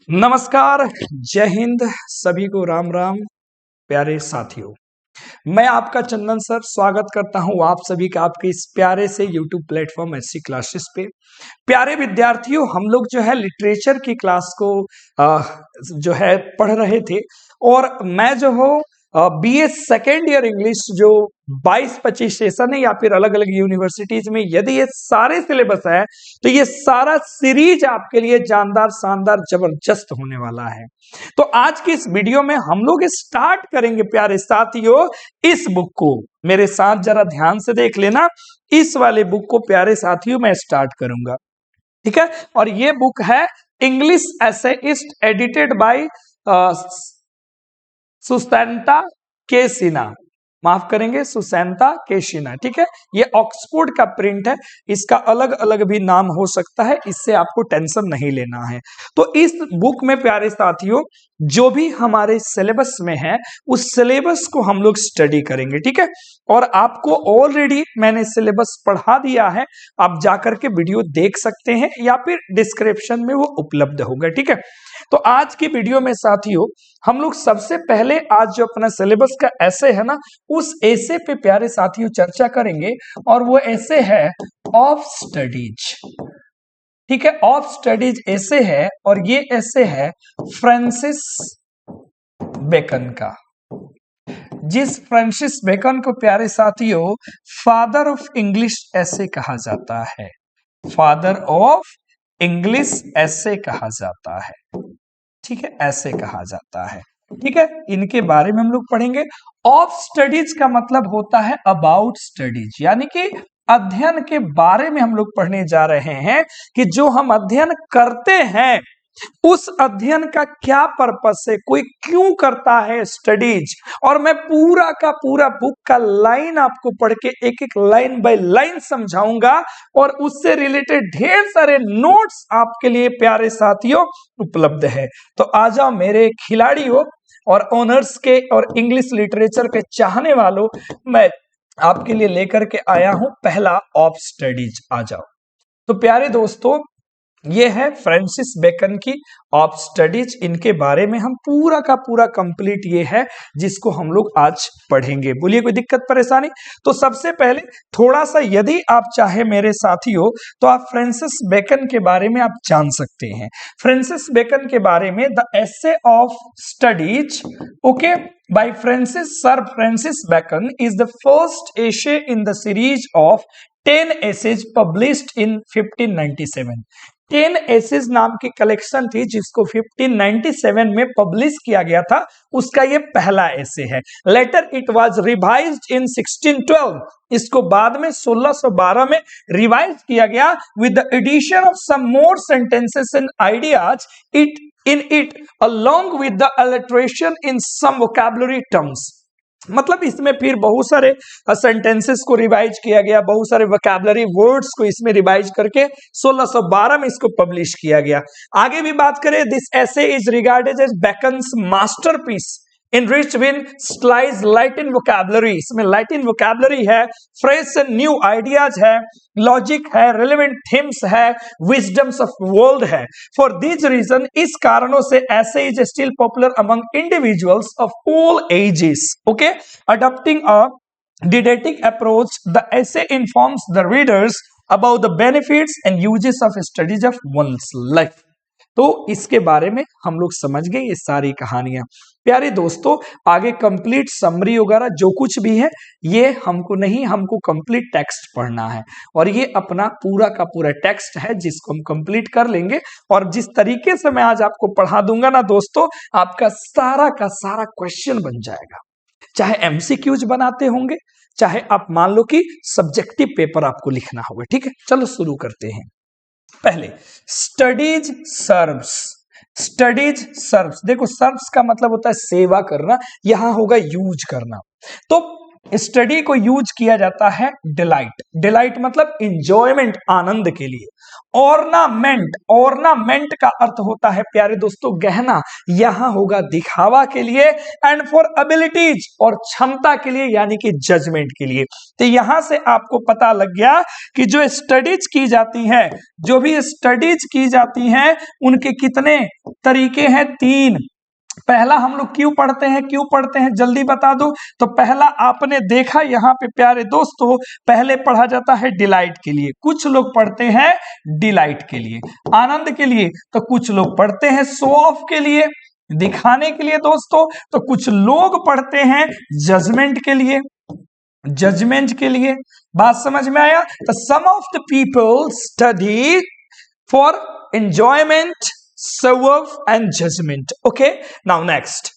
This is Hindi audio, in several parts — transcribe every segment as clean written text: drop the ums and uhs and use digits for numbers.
नमस्कार, जय हिंद, सभी को राम राम। प्यारे साथियों, मैं आपका चंदन सर स्वागत करता हूं आप सभी का आपके इस प्यारे से YouTube प्लेटफॉर्म एससी क्लासेस पे। प्यारे विद्यार्थियों, हम लोग जो है लिटरेचर की क्लास को जो है पढ़ रहे थे और मैं जो हूँ बीए सेकेंड ईयर इंग्लिश जो 22-25 सेशन है या फिर अलग अलग यूनिवर्सिटीज में यदि ये सारे सिलेबस है तो ये सारा सीरीज आपके लिए जानदार शानदार जबरदस्त होने वाला है। तो आज की इस वीडियो में हम लोग स्टार्ट करेंगे प्यारे साथियों इस बुक को। मेरे साथ जरा ध्यान से देख लेना, इस वाले बुक को प्यारे साथियों मैं स्टार्ट करूंगा, ठीक है। और ये बुक है इंग्लिश एसेइस्ट एडिटेड बाय सुसेंता के सिन्हा, माफ करेंगे सुसेंता के सिन्हा, ठीक है। ये ऑक्सफोर्ड का प्रिंट है, इसका अलग अलग भी नाम हो सकता है, इससे आपको टेंशन नहीं लेना है। तो इस बुक में प्यारे साथियों जो भी हमारे सिलेबस में है उस सिलेबस को हम लोग स्टडी करेंगे, ठीक है। और आपको ऑलरेडी मैंने सिलेबस पढ़ा दिया है, आप जाकर के वीडियो देख सकते हैं या फिर डिस्क्रिप्शन में वो उपलब्ध होगा, ठीक है। तो आज की वीडियो में साथियों हम लोग सबसे पहले आज जो अपना सिलेबस का ऐसे है ना उस ऐसे पे प्यारे साथियों चर्चा करेंगे और वो ऐसे है ऑफ स्टडीज, ठीक है। ऑफ स्टडीज ऐसे है और ये ऐसे है फ्रांसिस बेकन का, जिस फ्रांसिस बेकन को प्यारे साथियों फादर ऑफ इंग्लिश ऐसे कहा जाता है, फादर ऑफ इंग्लिश ऐसे कहा जाता है, ठीक है, ऐसे कहा जाता है, ठीक है। इनके बारे में हम लोग पढ़ेंगे। ऑफ स्टडीज का मतलब होता है अबाउट स्टडीज, यानी कि अध्ययन के बारे में हम लोग पढ़ने जा रहे हैं कि जो हम अध्ययन करते हैं उस अध्ययन का क्या पर्पस है, कोई क्यों करता है स्टडीज। और मैं पूरा का पूरा बुक का लाइन आपको पढ़ के एक एक लाइन बाय लाइन समझाऊंगा और उससे रिलेटेड ढेर सारे नोट्स आपके लिए प्यारे साथियों उपलब्ध है। तो आ जाओ मेरे खिलाड़ियों और ऑनर्स के और इंग्लिश लिटरेचर के चाहने वालों, मैं आपके लिए लेकर के आया हूं पहला ऑफ स्टडीज। आ जाओ। तो प्यारे दोस्तों ये है फ्रांसिस बेकन की ऑफ स्टडीज, इनके बारे में हम पूरा का पूरा कंप्लीट ये है जिसको हम लोग आज पढ़ेंगे। बोलिए कोई दिक्कत परेशानी? तो सबसे पहले थोड़ा सा यदि आप चाहे मेरे साथियों तो आप फ्रांसिस बेकन के बारे में आप जान सकते हैं। फ्रांसिस बेकन के बारे में the essay of studies, okay, by Sir Francis Bacon is the first essay in the series of 10 essays published in 1597। 10 essays नाम की कलेक्शन थी जिसको 1597 में पब्लिश किया गया था, उसका ये पहला एसे है। Later it was revised in 1612, इसको बाद में 1612 में रिवाइज किया गया with the addition of some more sentences and ideas in it along with the alliteration in some vocabulary terms। मतलब इसमें फिर बहुत सारे सेंटेंसेस को रिवाइज किया गया, बहुत सारे वोकैबुलरी वर्ड्स को इसमें रिवाइज करके 1612 में इसको पब्लिश किया गया। आगे भी बात करें, this essay is regarded as Bacon's masterpiece in rich win slice Latin vocabulary, इसमें लैटिन वोकैबुलरी है, फ्रेश एंड न्यू आइडियाज है, लॉजिक है, रिलेवेंट थीम्स है, विजडम्स ऑफ वर्ल्ड है। फॉर दिस रीजन, इस कारणों से essay is still popular among individuals of all ages, okay. Adopting a didactic approach, the essay informs the readers about the benefits and uses of studies of one's life। तो इसके बारे में हम लोग समझ गए ये सारी कहानियां। प्यारे दोस्तों आगे कंप्लीट समरी वगैरह जो कुछ भी है ये हमको नहीं, हमको कंप्लीट टेक्स्ट पढ़ना है और ये अपना पूरा का पूरा टेक्स्ट है जिसको हम कंप्लीट कर लेंगे। और जिस तरीके से मैं आज आपको पढ़ा दूंगा ना दोस्तों, आपका सारा का सारा क्वेश्चन बन जाएगा, चाहे एमसीक्यूज बनाते होंगे, चाहे आप मान लो कि सब्जेक्टिव पेपर आपको लिखना होगा, ठीक है। चलो शुरू करते हैं। पहले स्टडीज सर्व्स, स्टडीज सर्व्स, देखो सर्व्स का मतलब होता है सेवा करना, यहां होगा यूज करना। तो स्टडी को यूज किया जाता है डिलाइट। डिलाइट मतलब इंजॉयमेंट, आनंद के लिए। ऑर्नामेंट, ऑर्नामेंट का अर्थ होता है प्यारे दोस्तों गहना, यहां होगा दिखावा के लिए। एंड फॉर एबिलिटीज, और क्षमता के लिए यानी कि जजमेंट के लिए। तो यहां से आपको पता लग गया कि जो स्टडीज की जाती हैं, जो भी स्टडीज की जाती हैं उनके कितने तरीके हैं, 3। पहला हम लोग क्यों पढ़ते हैं, क्यों पढ़ते हैं जल्दी बता दो। तो पहला आपने देखा यहाँ पे प्यारे दोस्तों, पहले पढ़ा जाता है डिलाइट के लिए, कुछ लोग पढ़ते हैं डिलाइट के लिए, आनंद के लिए। तो कुछ लोग पढ़ते हैं शो ऑफ के लिए, दिखाने के लिए दोस्तों। तो कुछ लोग पढ़ते हैं जजमेंट के लिए, जजमेंट के लिए। बात समझ में आया। तो some of the people study for enjoyment, serve and judgment. Okay, now next,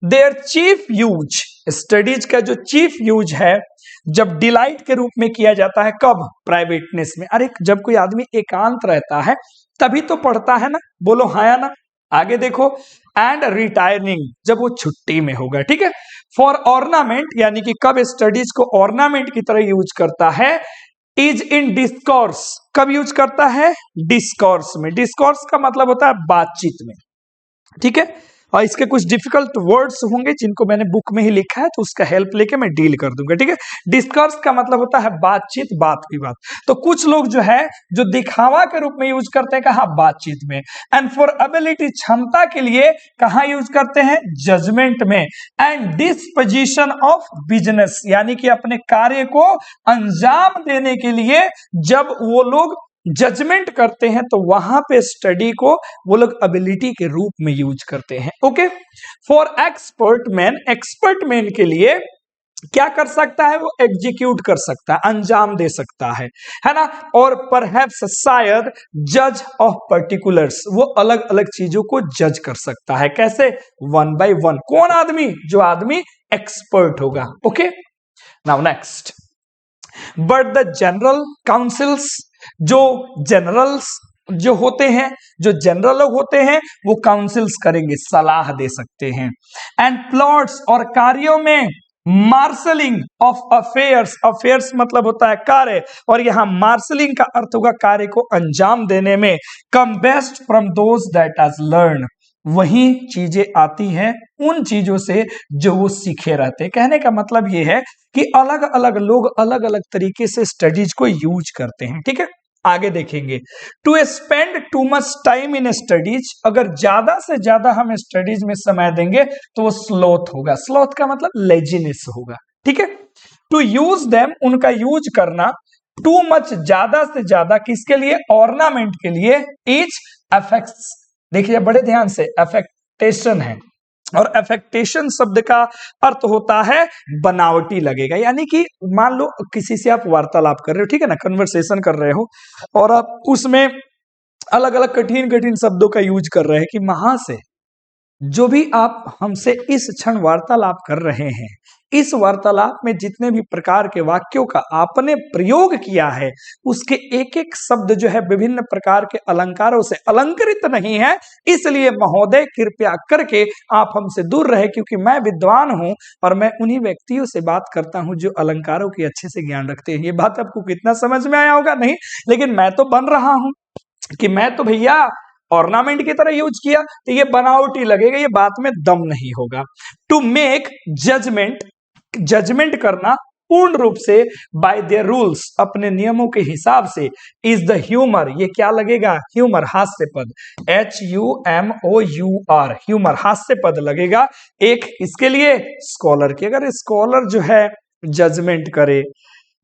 their chief use, studies का जो chief use है जब डिलाइट के रूप में किया जाता है, कब, प्राइवेटनेस में। अरे जब कोई आदमी एकांत रहता है तभी तो पढ़ता है ना, बोलो हाँ या ना। आगे देखो, एंड रिटायरिंग, जब वो छुट्टी में होगा, ठीक है। फॉर ऑर्नामेंट, यानी कि कब स्टडीज को ऑर्नामेंट की तरह यूज करता है, इज इन डिस्कोर्स, कब यूज करता है, डिस्कोर्स में। डिस्कोर्स का मतलब होता है बातचीत में, ठीक है। और इसके कुछ डिफिकल्ट वर्ड्स होंगे जिनको मैंने बुक में ही लिखा है, तो उसका हेल्प लेके मैं डील कर दूंगा, ठीक है। डिस्कोर्स का मतलब होता है बातचीत, बात विवाद। तो कुछ लोग जो है जो दिखावा के रूप में यूज करते हैं, कहा, बातचीत में। एंड फॉर एबिलिटी, क्षमता के लिए कहा यूज करते हैं, जजमेंट में। एंड डिस्पोजिशन ऑफ बिजनेस, यानी कि अपने कार्य को अंजाम देने के लिए जब वो लोग जजमेंट करते हैं तो वहां पे स्टडी को वो लोग एबिलिटी के रूप में यूज करते हैं। Okay, for expert man, expert man के लिए क्या कर सकता है, वो एग्जीक्यूट कर सकता है, अंजाम दे सकता है ना। और परहैप्स, शायद, जज ऑफ पर्टिकुलर्स, वो अलग अलग चीजों को जज कर सकता है। कैसे, 1 by 1। कौन आदमी, जो आदमी एक्सपर्ट होगा। Okay, now next, but the general councils, जो जनरल्स जो होते हैं, जो जनरल लोग होते हैं, वो काउंसिल्स करेंगे, सलाह दे सकते हैं। एंड प्लॉट्स, और कार्यों में मार्शलिंग ऑफ अफेयर्स, अफेयर्स मतलब होता है कार्य, और यहां मार्शलिंग का अर्थ होगा कार्य को अंजाम देने में। Come best from those that has learn, वही चीजें आती हैं उन चीजों से जो वो सीखे रहते हैं। कहने का मतलब ये है कि अलग अलग लोग अलग अलग तरीके से स्टडीज को यूज करते हैं, ठीक है। आगे देखेंगे, to spend too much time in studies, अगर ज्यादा से ज्यादा हम स्टडीज में समय देंगे तो वो स्लोथ होगा। स्लोथ का मतलब लेजीनेस होगा, ठीक है। टू यूज देम, उनका यूज करना, टू मच, ज्यादा से ज्यादा, किसके लिए, ऑर्नामेंट के लिए। इच अफेक्ट्स, देखिए बड़े ध्यान से, अफेक्टेशन है, और अफेक्टेशन शब्द का अर्थ होता है बनावटी लगेगा। यानी कि मान लो किसी से आप वार्तालाप कर रहे हो, ठीक है ना, कन्वर्सेशन कर रहे हो, और आप उसमें अलग अलग कठिन कठिन शब्दों का यूज कर रहे हैं कि वहां से जो भी आप हमसे इस क्षण वार्तालाप कर रहे हैं, इस वार्तालाप में जितने भी प्रकार के वाक्यों का आपने प्रयोग किया है, उसके एक एक शब्द जो है विभिन्न प्रकार के अलंकारों से अलंकृत नहीं है। इसलिए महोदय कृपया करके आप हमसे दूर रहे, क्योंकि मैं विद्वान हूं और मैं उन्हीं व्यक्तियों से बात करता हूं जो अलंकारों की अच्छे से ज्ञान रखते हैं। ये बात आपको कितना समझ में आया होगा नहीं, लेकिन मैं तो बन रहा हूं कि मैं तो भैया ऑर्नामेंट की तरह यूज किया, तो ये बनावटी लगेगा, ये बात में दम नहीं होगा। टू मेक जजमेंट, जजमेंट करना पूर्ण रूप से, बाय देयर रूल्स, अपने नियमों के हिसाब से। इज द ह्यूमर, ये क्या लगेगा, ह्यूमर, हास्य पद, HUMOUR, ह्यूमर, हास्य पद लगेगा। एक इसके लिए, स्कॉलर के, अगर स्कॉलर जो है जजमेंट करे,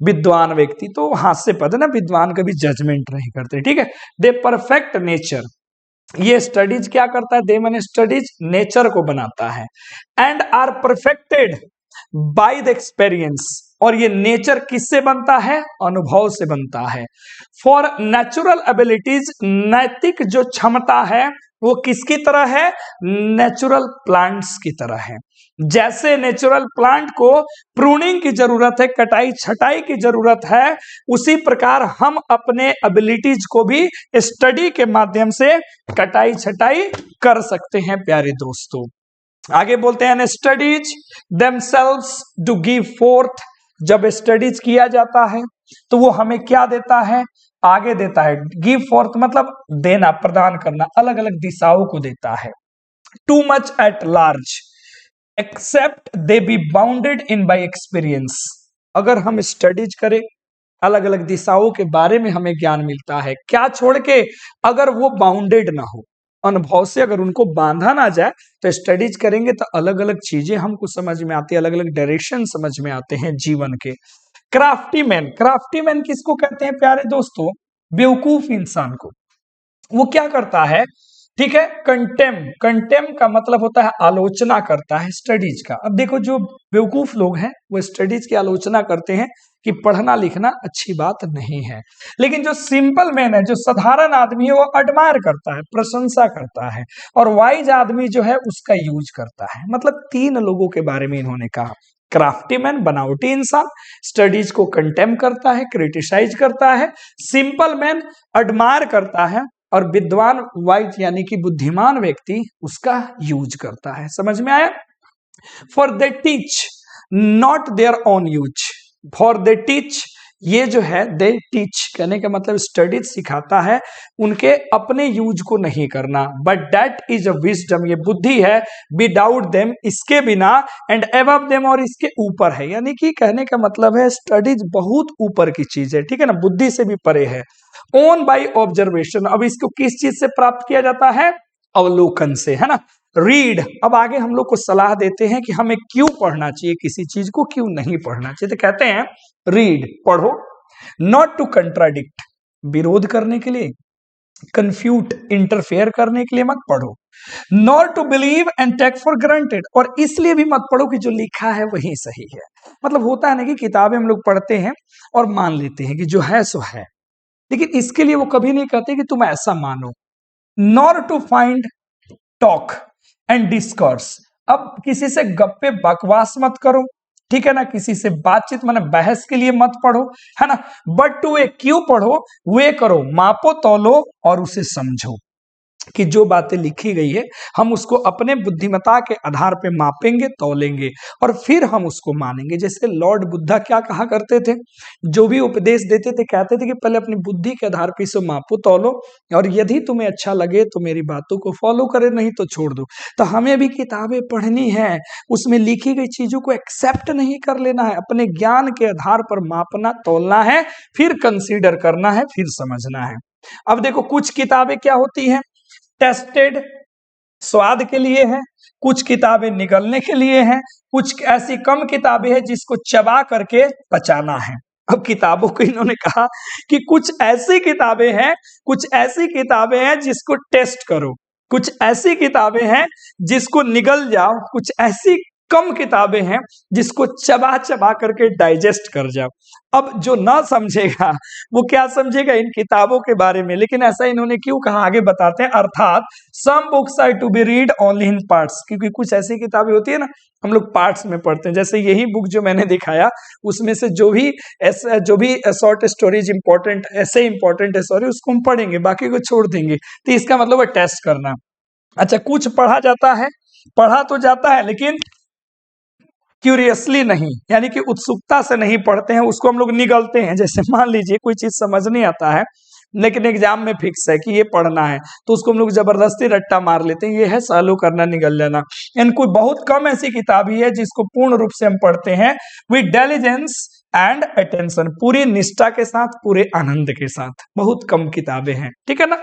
विद्वान व्यक्ति, तो हास्य पद ना, विद्वान कभी जजमेंट नहीं करते, ठीक है। दे परफेक्ट नेचर, ये स्टडीज क्या करता है, दे मैंने स्टडीज नेचर को बनाता है। And are perfected by the experience, और ये नेचर किससे बनता है, अनुभव से बनता है। फॉर नेचुरल एबिलिटीज, नैतिक जो क्षमता है वो किसकी तरह है, नेचुरल प्लांट्स की तरह है। जैसे नेचुरल प्लांट को प्रूनिंग की जरूरत है, कटाई छटाई की जरूरत है, उसी प्रकार हम अपने एबिलिटीज को भी स्टडी के माध्यम से कटाई छटाई कर सकते हैं प्यारे दोस्तों। आगे बोलते हैं studies themselves to give forth, जब स्टडीज किया जाता है तो वो हमें क्या देता है, आगे देता है। गिव फोर्थ मतलब देना, प्रदान करना, अलग अलग दिशाओं को देता है। Too much at large except they be bounded in by experience, अगर हम स्टडीज करें अलग अलग दिशाओं के बारे में हमें ज्ञान मिलता है, क्या छोड़ के, अगर वो बाउंडेड ना हो, अनुभव से अगर उनको बांधा ना जाए, तो स्टडीज करेंगे तो अलग अलग चीजें हमको समझ में आती है, अलग अलग डायरेक्शन समझ में आते हैं जीवन के। क्राफ्टी मैन, क्राफ्टी मैन किसको कहते हैं प्यारे दोस्तों, बेवकूफ इंसान को। वो क्या करता है, ठीक है, कंटेम, कंटेम का मतलब होता है आलोचना करता है स्टडीज का। अब देखो जो बेवकूफ लोग हैं वो स्टडीज की आलोचना करते हैं कि पढ़ना लिखना अच्छी बात नहीं है, लेकिन जो सिंपल मैन है, जो साधारण आदमी है, वो एडमायर करता है, प्रशंसा करता है, और वाइज आदमी जो है उसका यूज करता है। मतलब तीन लोगों के बारे में इन्होंने कहा, क्राफ्टी मैन बनावटी इंसान, स्टडीज को कंटेम करता है, क्रिटिसाइज करता है, सिंपल मैन एडमायर करता है, और विद्वान वाइज यानी कि बुद्धिमान व्यक्ति उसका यूज करता है। समझ में आया? For they teach not their own use, for they teach, ये जो है दे टीच कहने का मतलब स्टडीज सिखाता है, उनके अपने यूज को नहीं करना, but that is a wisdom, ये बुद्धि है, विदाउट देम, इसके बिना, एंड अबव देम, और इसके ऊपर है। यानी कि कहने का मतलब है स्टडीज बहुत ऊपर की चीज है, ठीक है ना, बुद्धि से भी परे है। ओन बाय ऑब्जर्वेशन, अब इसको किस चीज से प्राप्त किया जाता है, अवलोकन से, है ना। रीड, अब आगे हम लोग को सलाह देते हैं कि हमें क्यों पढ़ना चाहिए किसी चीज को, क्यों नहीं पढ़ना चाहिए। तो कहते हैं रीड, पढ़ो, नॉट टू कंट्राडिक्ट, विरोध करने के लिए, कंफ्यूट, इंटरफेयर करने के लिए मत पढ़ो, not to believe and take for granted, और इसलिए भी मत पढ़ो कि जो लिखा है वही सही है। मतलब होता है ना कि किताबें हम लोग पढ़ते हैं और मान लेते हैं कि जो है सो है, लेकिन इसके लिए वो कभी नहीं कहते कि तुम ऐसा मानो। Nor to find talk and discourse, अब किसी से गप्पे बकवास मत करो, ठीक है ना, किसी से बातचीत माने बहस के लिए मत पढ़ो, है ना, बट टू वे, क्यों पढ़ो, वे करो, मापो तौलो और उसे समझो, कि जो बातें लिखी गई है हम उसको अपने बुद्धिमत्ता के आधार पे मापेंगे, तौलेंगे, और फिर हम उसको मानेंगे। जैसे लॉर्ड बुद्धा क्या कहा करते थे, जो भी उपदेश देते थे कहते थे कि पहले अपनी बुद्धि के आधार पे इसे मापो तौलो, और यदि तुम्हें अच्छा लगे तो मेरी बातों को फॉलो करे, नहीं तो छोड़ दो। तो हमें भी किताबें पढ़नी है, उसमें लिखी गई चीजों को एक्सेप्ट नहीं कर लेना है, अपने ज्ञान के आधार पर मापना, तौलना है, फिर कंसीडर करना है, फिर समझना है। अब देखो कुछ किताबें क्या होती हैं, टेस्टेड, स्वाद के लिए है, कुछ किताबें निगलने के लिए हैं, कुछ ऐसी कम किताबें हैं जिसको चबा करके पचाना है। अब किताबों को इन्होंने कहा कि कुछ ऐसी किताबें हैं, कुछ ऐसी किताबें हैं जिसको टेस्ट करो, कुछ ऐसी किताबें हैं जिसको निगल जाओ, कुछ ऐसी कम किताबें हैं जिसको चबा चबा करके डाइजेस्ट कर जाओ। अब जो ना समझेगा वो क्या समझेगा इन किताबों के बारे में, लेकिन ऐसा इन्होंने क्यों कहा आगे बताते हैं। अर्थात some books are to be read only in parts, क्योंकि कुछ ऐसी किताबें होती है ना हम लोग पार्ट्स में पढ़ते हैं, जैसे यही बुक जो मैंने दिखाया उसमें से जो भी शॉर्ट स्टोरीज इंपॉर्टेंट, ऐसे इंपॉर्टेंट है सॉरी, उसको हम पढ़ेंगे, बाकी को छोड़ देंगे। तो इसका मतलब है टेस्ट करना। अच्छा, कुछ पढ़ा जाता है, पढ़ा तो जाता है लेकिन क्यूरियसली नहीं, यानी कि उत्सुकता से नहीं पढ़ते हैं, उसको हम लोग निगलते हैं। जैसे मान लीजिए कोई चीज समझ नहीं आता है लेकिन एग्जाम में फिक्स है कि ये पढ़ना है, तो उसको हम लोग जबरदस्ती रट्टा मार लेते हैं, ये है सालो करना, निगल जाना। एंड कोई बहुत कम ऐसी किताब ही है जिसको पूर्ण रूप से हम पढ़ते हैं विद डिलिजेंस एंड अटेंशन, पूरी निष्ठा के साथ, पूरे आनंद के साथ। बहुत कम किताबें हैं, ठीक है ना।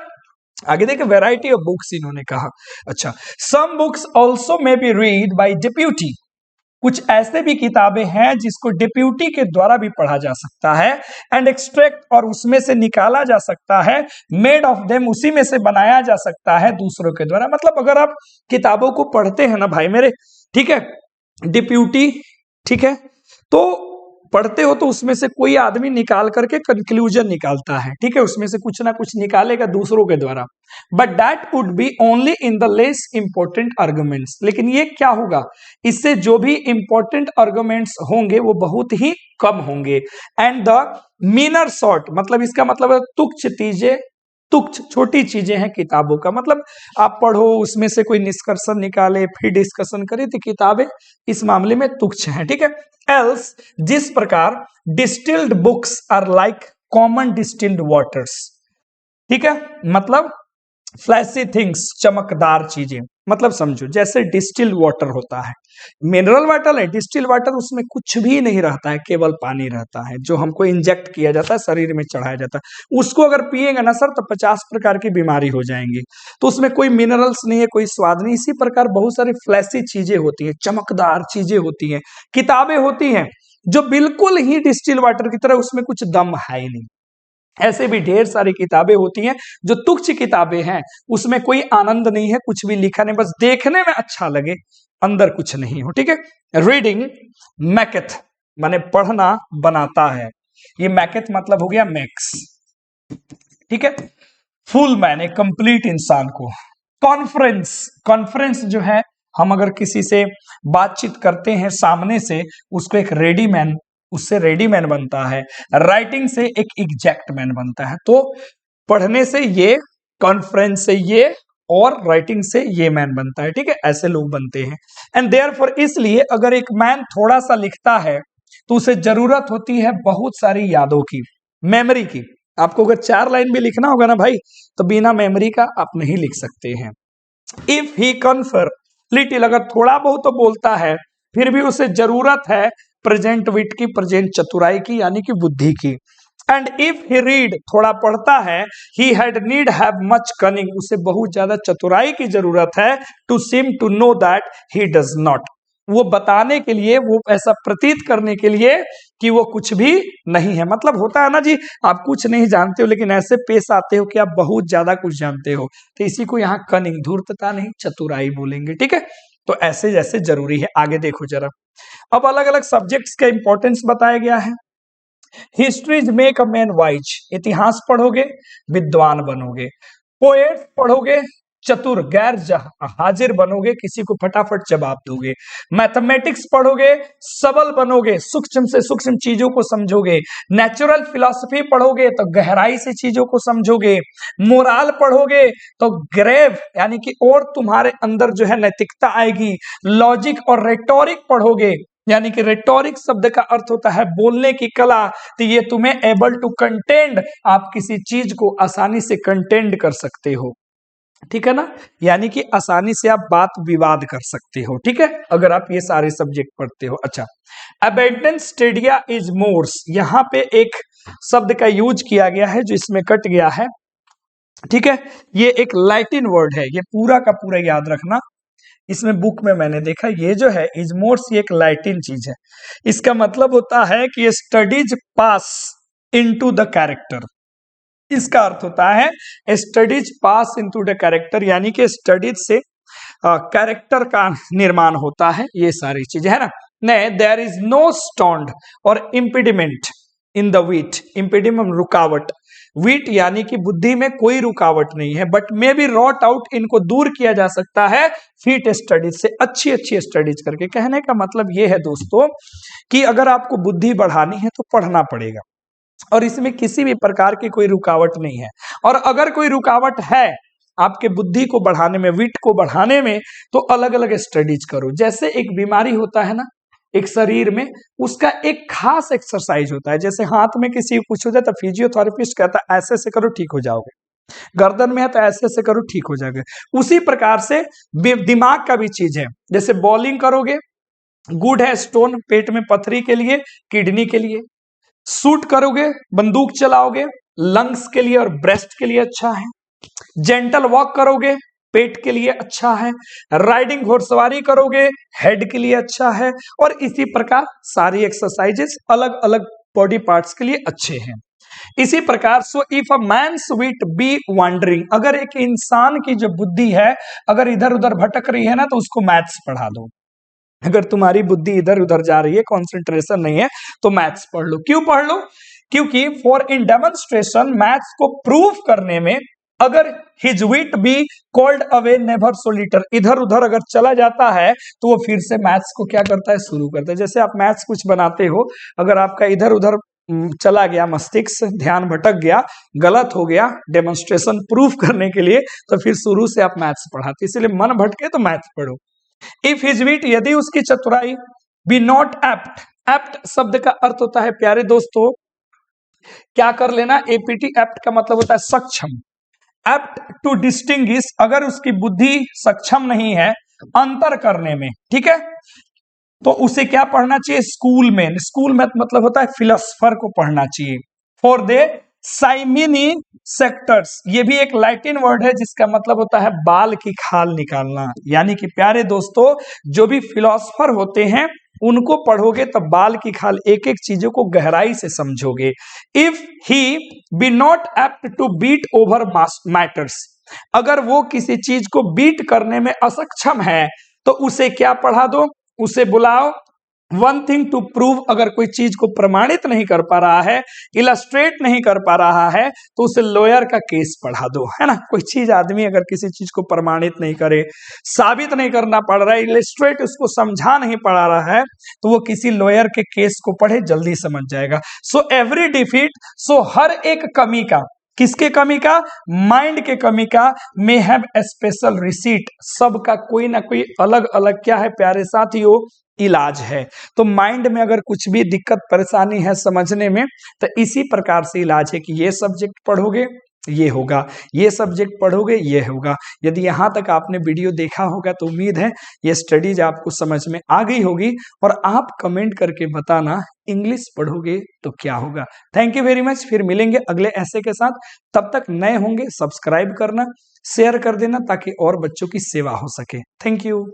आगे देखिए वैरायटी ऑफ बुक्स इन्होंने कहा। अच्छा, some books also may be read by deputy, कुछ ऐसे भी किताबें हैं जिसको डिप्यूटी के द्वारा भी पढ़ा जा सकता है, एंड एक्सट्रैक्ट, और उसमें से निकाला जा सकता है, मेड ऑफ देम, उसी में से बनाया जा सकता है दूसरों के द्वारा। मतलब अगर आप किताबों को पढ़ते हैं ना भाई मेरे, ठीक है, डिप्यूटी, ठीक है, तो पढ़ते हो तो उसमें से कोई आदमी निकाल करके कंक्लूजन निकालता है, ठीक है, उसमें से कुछ ना कुछ निकालेगा दूसरों के द्वारा, but that would be only in the less important arguments, लेकिन ये क्या होगा, इससे जो भी इंपॉर्टेंट आर्गुमेंट्स होंगे वो बहुत ही कम होंगे, एंड द मीनर सॉर्ट, मतलब इसका मतलब है तुच्छ चीजें तुच्छ छोटी चीजें हैं किताबों का मतलब आप पढ़ो उसमें से कोई निष्कर्षण निकाले फिर डिस्कशन करे तो किताबें इस मामले में तुच्छ हैं, ठीक है। एल्स जिस प्रकार distilled books are like common distilled waters, ठीक है, मतलब फ्लैशी थिंग्स चमकदार चीजें, मतलब समझो जैसे डिस्टिल वाटर होता है, मिनरल वाटर है, डिस्टिल वाटर उसमें कुछ भी नहीं रहता है, केवल पानी रहता है जो हमको इंजेक्ट किया जाता है, शरीर में चढ़ाया जाता है। उसको अगर पिएंगे ना सर तो 50 प्रकार की बीमारी हो जाएंगी, तो उसमें कोई मिनरल्स नहीं है, कोई स्वाद नहीं। इसी प्रकार बहुत सारी फ्लैशी चीजें होती हैं, चमकदार चीजें होती हैं, किताबें होती हैं जो बिल्कुल ही डिस्टिल वाटर की तरह, उसमें कुछ दम है ही नहीं। ऐसे भी ढेर सारी किताबें होती हैं जो तुच्छ किताबें हैं, उसमें कोई आनंद नहीं है, कुछ भी लिखा नहीं, बस देखने में अच्छा लगे, अंदर कुछ नहीं हो, ठीक है। रीडिंग मैकेथ माने पढ़ना बनाता है, ये मैकेथ मतलब हो गया मैक्स, ठीक है। फुल मैन कंप्लीट इंसान को। कॉन्फ्रेंस, कॉन्फ्रेंस जो है हम अगर किसी से बातचीत करते हैं सामने से, उसको एक रेडी मैन, उससे रेडी मैन बनता है। राइटिंग से एक एग्जैक्ट मैन बनता है। तो पढ़ने से ये, कॉन्फ्रेंस से ये, और राइटिंग से ये मैन बनता है, ठीक है, ऐसे लोग बनते हैं। एंड देयरफॉर इसलिए अगर एक मैन थोड़ा सा लिखता है तो उसे जरूरत होती है बहुत सारी यादों की, मेमोरी की। आपको अगर 4 लाइन भी लिखना होगा ना भाई, तो बिना मेमोरी का आप नहीं लिख सकते हैं। इफ ही कन्फर लिटिल, अगर थोड़ा बहुत तो बोलता है फिर भी उसे जरूरत है प्रेजेंट विट की, प्रेजेंट चतुराई की, यानी कि बुद्धि की। एंड इफ ही रीड, थोड़ा पढ़ता है, he had need have much cunning, उसे बहुत ज्यादा चतुराई की जरूरत है, to seem to know that he does not, वो बताने के लिए, वो ऐसा प्रतीत करने के लिए कि वो कुछ भी नहीं है। मतलब होता है ना जी, आप कुछ नहीं जानते हो लेकिन ऐसे पेश आते हो कि आप बहुत ज्यादा कुछ जानते हो, तो इसी को यहाँ कनिंग, धूर्तता नहीं, चतुराई बोलेंगे, ठीक है। तो ऐसे जैसे जरूरी है। आगे देखो जरा, अब अलग अलग सब्जेक्ट्स का इंपॉर्टेंस बताया गया है। Histories make a man wise, इतिहास पढ़ोगे विद्वान बनोगे। पोएट्स पढ़ोगे चतुर गैर हाजिर बनोगे, किसी को फटाफट जवाब दोगे। मैथमेटिक्स पढ़ोगे सबल बनोगे, सूक्ष्म से सूक्ष्म चीजों को समझोगे। नेचुरल फिलॉसफी पढ़ोगे तो गहराई से चीजों को समझोगे। मोरल पढ़ोगे तो ग्रेव यानी कि और तुम्हारे अंदर जो है नैतिकता आएगी। लॉजिक और रेटोरिक पढ़ोगे, यानी कि रेटोरिक शब्द का अर्थ होता है बोलने की कला, तो ये तुम्हें एबल टू कंटेंड, आप किसी चीज को आसानी से कंटेंड कर सकते हो, ठीक है ना, यानी कि आसानी से आप बात विवाद कर सकते हो, ठीक है, अगर आप ये सारे सब्जेक्ट पढ़ते हो। अच्छा, अबेंडेंस स्टेडिया इज मोर्स, यहां पे एक शब्द का यूज किया गया है जो इसमें कट गया है, ठीक है। ये एक लैटिन वर्ड है, ये पूरा का पूरा याद रखना, इसमें बुक में मैंने देखा, ये जो है इजमोर्स, ये एक लैटिन चीज है। इसका मतलब होता है कि studies pass into the character, इसका अर्थ होता है studies pass into the character, यानी कि स्टडीज से कैरेक्टर का निर्माण होता है, ये सारी चीजें है ना। नहीं, देयर इज नो स्टॉन्ड और इम्पिडिमेंट इन द वीट, इम्पिडिमेंट रुकावट, वीट यानी कि बुद्धि में कोई रुकावट नहीं है, but may be wrought out, इनको दूर किया जा सकता है फीट स्टडीज से, अच्छी अच्छी स्टडीज करके। कहने का मतलब ये है दोस्तों कि अगर आपको बुद्धि बढ़ानी है तो पढ़ना पड़ेगा, और इसमें किसी भी प्रकार की कोई रुकावट नहीं है। और अगर कोई रुकावट है आपके बुद्धि को बढ़ाने में, विट को बढ़ाने में, तो अलग अलग स्टडीज करो। जैसे एक बीमारी होता है ना एक शरीर में, उसका एक खास एक्सरसाइज होता है, जैसे हाथ में किसी को कुछ हो जाए तो फिजियोथेरेपिस्ट कहता है ऐसे से करो ठीक हो जाओगे, गर्दन में है तो ऐसे से करो ठीक हो जाओगे। उसी प्रकार से दिमाग का भी चीज है, जैसे बॉलिंग करोगे गुड है, स्टोन पेट में पथरी के लिए, किडनी के लिए। शूट करोगे, बंदूक चलाओगे, लंग्स के लिए और ब्रेस्ट के लिए अच्छा है। जेंटल वॉक करोगे, पेट के लिए अच्छा है। राइडिंग घोड़सवारी करोगे, हेड के लिए अच्छा है। और इसी प्रकार सारी एक्सरसाइजेस अलग अलग बॉडी पार्ट्स के लिए अच्छे हैं। इसी प्रकार so if a man's wit be wandering, अगर एक इंसान की जो बुद्धि है अगर इधर उधर भटक रही है ना, तो उसको मैथ्स पढ़ा दो। अगर तुम्हारी बुद्धि इधर उधर जा रही है, कंसंट्रेशन नहीं है, तो मैथ्स पढ़ लो। क्यों पढ़ लो? क्योंकि फॉर इन डेमोन्स्ट्रेशन, मैथ्स को प्रूव करने में, अगर his wit be called away never so little, इधर उधर अगर चला जाता है तो वो फिर से मैथ्स को क्या करता है, शुरू करता है। जैसे आप मैथ्स कुछ बनाते हो, अगर आपका इधर उधर चला गया मस्तिष्क, ध्यान भटक गया, गलत हो गया, डेमोन्स्ट्रेशन प्रूफ करने के लिए, तो फिर शुरू से आप मैथ्स पढ़ाते, इसलिए मन भटके तो मैथ्स पढ़ो। इफ हिज विट, यदि उसकी चतुराई, बी नॉट एप्ट, एप्ट शब्द का अर्थ होता है प्यारे दोस्तों, क्या कर लेना, एपीटी एप्ट का मतलब होता है सक्षम, एप्ट टू डिस्टिंग्विश, अगर उसकी बुद्धि सक्षम नहीं है अंतर करने में, ठीक है, तो उसे क्या पढ़ना चाहिए, स्कूल में, स्कूल में मतलब होता है फिलोसफर को पढ़ना चाहिए। फॉर दे साइमिनी सेक्टर्स, ये भी एक लैटिन वर्ड है जिसका मतलब होता है बाल की खाल निकालना, यानी कि प्यारे दोस्तों जो भी फिलोसफर होते हैं उनको पढ़ोगे तो बाल की खाल, एक एक चीजों को गहराई से समझोगे। If he be not apt to beat over matters, अगर वो किसी चीज को बीट करने में असक्षम है तो उसे क्या पढ़ा दो, उसे बुलाओ। वन थिंग टू प्रूव, अगर कोई चीज को प्रमाणित नहीं कर पा रहा है, इलस्ट्रेट नहीं कर पा रहा है, तो उसे लॉयर का केस पढ़ा दो, है ना। कोई चीज आदमी अगर किसी चीज को प्रमाणित नहीं करे, साबित नहीं करना पड़ रहा है, इलस्ट्रेट उसको समझा नहीं पड़ा रहा है, तो वो किसी लॉयर के केस को पढ़े, जल्दी समझ जाएगा। सो एवरी डिफीट, सो हर एक कमी का, किसके कमी का, माइंड के कमी का, may have a special receipt, सबका कोई ना कोई अलग अलग क्या है प्यारे साथियों, इलाज है। तो माइंड में अगर कुछ भी दिक्कत परेशानी है समझने में, तो इसी प्रकार से इलाज है कि ये सब्जेक्ट पढ़ोगे ये होगा, ये सब्जेक्ट पढ़ोगे ये होगा। यदि यहाँ तक आपने वीडियो देखा होगा तो उम्मीद है ये स्टडीज आपको समझ में आ गई होगी, और आप कमेंट करके बताना इंग्लिश पढ़ोगे तो क्या होगा। थैंक यू वेरी मच, फिर मिलेंगे अगले ऐसे के साथ। तब तक नए होंगे सब्सक्राइब करना, शेयर कर देना ताकि और बच्चों की सेवा हो सके। Thank you.